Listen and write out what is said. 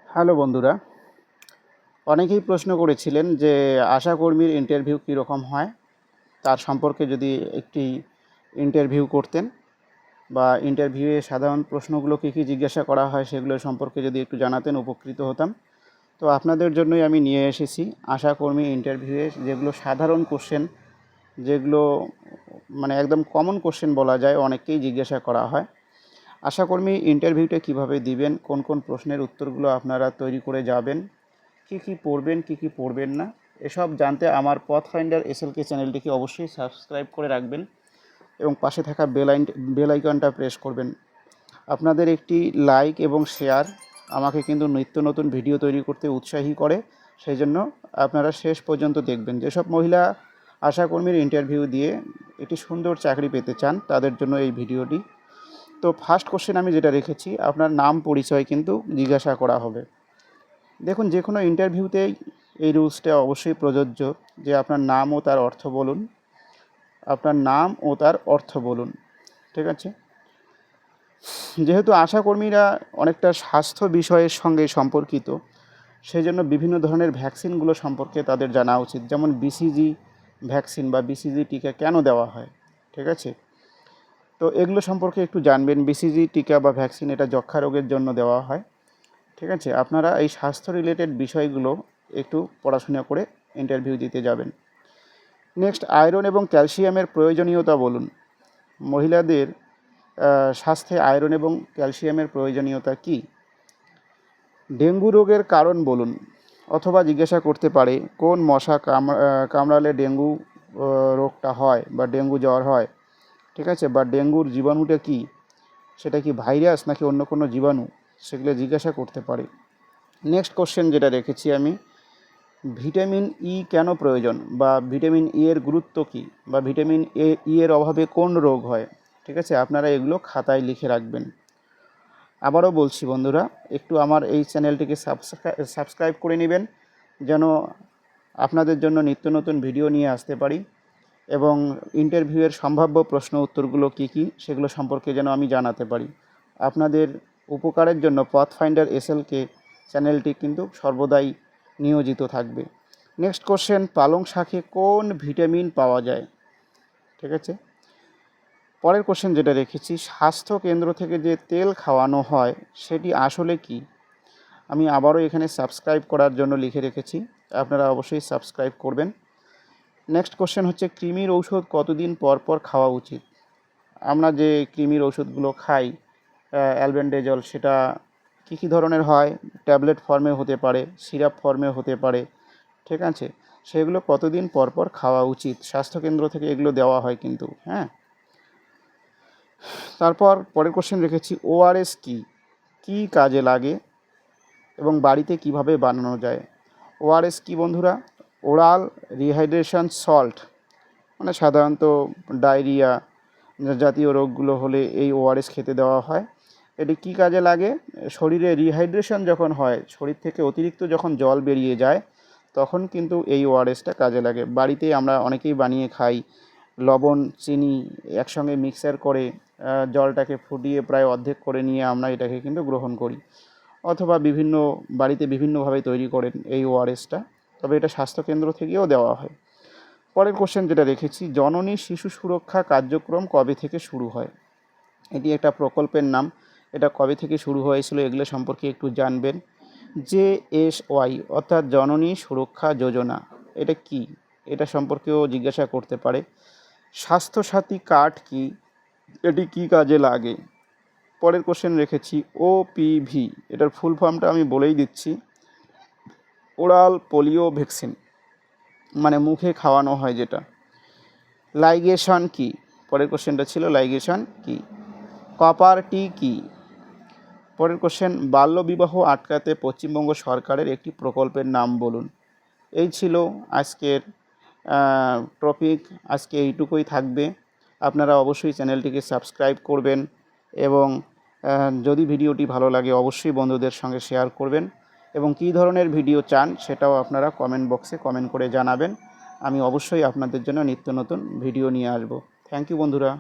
Hello বন্ধুরা, অনেকেই প্রশ্ন করেছিলেন যে আশাকর্মীর ইন্টারভিউ কীরকম হয়, তার সম্পর্কে যদি একটি ইন্টারভিউ করতেন বা ইন্টারভিউয়ে সাধারণ প্রশ্নগুলো কী কী জিজ্ঞাসা করা হয় সেগুলো সম্পর্কে যদি একটু জানাতেন উপকৃত হতাম। তো আপনাদের জন্যই আমি নিয়ে এসেছি আশাকর্মী ইন্টারভিউয়ে যেগুলো সাধারণ কোশ্চেন, যেগুলো মানে একদম কমন কোশ্চেন বলা যায়, অনেককেই জিজ্ঞাসা করা হয়। আশাকর্মী ইন্টারভিউটা কিভাবে দিবেন, কোন কোন প্রশ্নের উত্তরগুলো আপনারা তৈরি করে যাবেন, কী কী পড়বেন কী কী পড়বেন না, এসব জানতে আমার পথ ফাইন্ডার এসএলকে চ্যানেলটিকে অবশ্যই সাবস্ক্রাইব করে রাখবেন এবং পাশে থাকা বেল আইকনটা প্রেস করবেন। আপনাদের একটি লাইক এবং শেয়ার আমাকে কিন্তু নিত্য নতুন ভিডিও তৈরি করতে উৎসাহী করে। সেই জন্য আপনারা শেষ পর্যন্ত দেখবেন। যেসব মহিলা আশাকর্মীর ইন্টারভিউ দিয়ে একটি সুন্দর চাকরি পেতে চান তাদের জন্য এই ভিডিওটি। তো ফার্স্ট কোশ্চেন আমি যেটা রেখেছি, আপনার নাম পরিচয় কিন্তু জিজ্ঞাসা করা হবে। দেখুন, যে কোনো ইন্টারভিউতেই এই রুলসটা অবশ্যই প্রযোজ্য যে আপনার নাম ও তার অর্থ বলুন, আপনার নাম ও তার অর্থ বলুন। ঠিক আছে? যেহেতু আশাকর্মীরা অনেকটা স্বাস্থ্য বিষয়ের সঙ্গে সম্পর্কিত, সেই জন্য বিভিন্ন ধরনের ভ্যাকসিনগুলো সম্পর্কে তাদের জানা উচিত। যেমন বিসিজি ভ্যাকসিন বা বিসিজি টিকা কেন দেওয়া হয়, ঠিক আছে? তো এগুলো সম্পর্কে একটু জানবেন। বিসিজি টিকা বা ভ্যাকসিন এটা যক্ষ্মা রোগের জন্য দেওয়া হয়। ঠিক আছে? আপনারা এই স্বাস্থ্য রিলেটেড বিষয়গুলো একটু পড়াশোনা করে ইন্টারভিউ দিতে যাবেন। নেক্সট, আয়রন এবং ক্যালসিয়ামের প্রয়োজনীয়তা বলুন। মহিলাদের স্বাস্থ্যে আয়রন এবং ক্যালসিয়ামের প্রয়োজনীয়তা কী? ডেঙ্গু রোগের কারণ বলুন, অথবা জিজ্ঞাসা করতে পারে কোন মশা কামড়ালে ডেঙ্গু রোগটা হয় বা ডেঙ্গু জ্বর হয়। ঠিক আছে? বা ডেঙ্গুর জীবাণুটা কী, সেটা কি ভাইরাস নাকি অন্য কোনো জীবাণু, সেগুলো জিজ্ঞাসা করতে পারে। নেক্সট কোশ্চেন যেটা রেখেছি আমি, ভিটামিন ই কেন প্রয়োজন বা ভিটামিন ই এর গুরুত্ব কী, বা ভিটামিন ই এর অভাবে কোন রোগ হয়। ঠিক আছে? আপনারা এগুলো খাতায় লিখে রাখবেন। আবারও বলছি বন্ধুরা, একটু আমার এই চ্যানেলটিকে সাবস্ক্রাইব করে নেবেন, যেন আপনাদের জন্য নিত্য নতুন ভিডিও নিয়ে আসতে পারি এবং ইন্টারভিউয়ের সম্ভাব্য প্রশ্ন উত্তরগুলো কী কী সেগুলো সম্পর্কে যেন আমি জানাতে পারি। আপনাদের উপকারের জন্য পথ ফাইন্ডার এসএলকে চ্যানেলটি কিন্তু সর্বদাই নিয়োজিত থাকবে। নেক্সট কোশ্চেন, পালং শাকে কোন ভিটামিন পাওয়া যায়। ঠিক আছে? পরের কোশ্চেন যেটা রেখেছি, স্বাস্থ্য কেন্দ্র থেকে যে তেল খাওয়ানো হয় সেটি আসলে কি। আমি আবারও এখানে সাবস্ক্রাইব করার জন্য লিখে রেখেছি, আপনারা অবশ্যই সাবস্ক্রাইব করবেন। নেক্সট কোশ্চেন হচ্ছে, কৃমির ঔষধ কতদিন পর পর খাওয়া উচিত। আমরা যে কৃমির ওষুধগুলো খাই অ্যালবেন্ডাজল, সেটা কী কী ধরনের হয়, ট্যাবলেট ফর্মে হতে পারে, সিরাপ ফর্মে হতে পারে। ঠিক আছে? সেগুলো কতদিন পর পর খাওয়া উচিত, স্বাস্থ্যকেন্দ্র থেকে এগুলো দেওয়া হয় কিন্তু। হ্যাঁ, তারপর পরের কোশ্চেন রেখেছি, ওআরএস কী, কী কাজে লাগে এবং বাড়িতে কিভাবে বানানো যায়। ওআরএস কী বন্ধুরা? ওরাল রিহাইড্রেশন সল্ট, মানে সাধারণত ডায়রিয়া জাতীয় রোগগুলো হলে এই ওআরএস খেতে দেওয়া হয়। এটি কী কাজে লাগে? শরীরে রিহাইড্রেশন যখন হয়, শরীর থেকে অতিরিক্ত যখন জল বেরিয়ে যায়, তখন কিন্তু এই ওআরএসটা কাজে লাগে। বাড়িতে আমরা অনেকেই বানিয়ে খাই, লবণ চিনি একসঙ্গে মিক্সার করে জলটাকে ফুটিয়ে প্রায় অর্ধেক করে নিয়ে আমরা এটাকে কিন্তু গ্রহণ করি, অথবা বাড়িতে বিভিন্নভাবে তৈরি করেন এই ওআরএসটা। তবে এটা স্বাস্থ্যকেন্দ্র থেকেও দেওয়া হয়। পরের কোশ্চেন যেটা রেখেছি, জননী শিশু সুরক্ষা কার্যক্রম কবে থেকে শুরু হয়। এটি একটা প্রকল্পের নাম, এটা কবে থেকে শুরু হয়েছিল এগুলো সম্পর্কে একটু জানবেন। JSY অর্থাৎ জননী সুরক্ষা যোজনা, এটা কি, এটা সম্পর্কেও জিজ্ঞাসা করতে পারে। স্বাস্থ্যসাথী কার্ড কি, এটি কি কাজে লাগে। পরের কোশ্চেন রেখেছি OPV, এটার ফুল ফর্মটা আমি বলেই দিচ্ছি, ওরাল পোলিও ভ্যাকসিন, মানে মুখে খাওয়ানো হয় যেটা। লাইগেশন কি, পরের কোশ্চেনটা ছিল লাইগেশন কি। কপার টি কি। পরের কোশ্চেন, বাল্যবিবাহ আটকাতে পশ্চিমবঙ্গ সরকারের একটি প্রকল্পের নাম বলুন। এই ছিল আজকের টপিক, আজকে এইটুকুই থাকবে। আপনারা অবশ্যই চ্যানেলটিকে সাবস্ক্রাইব করবেন এবং যদি ভিডিওটি ভালো লাগে অবশ্যই বন্ধুদের সঙ্গে শেয়ার করবেন এবং কী ধরনের ভিডিও চান সেটাও আপনারা কমেন্ট বক্সে কমেন্ট করে জানাবেন। আমি অবশ্যই আপনাদের জন্য নিত্য নতুন ভিডিও নিয়ে আসব। থ্যাংক ইউ বন্ধুরা।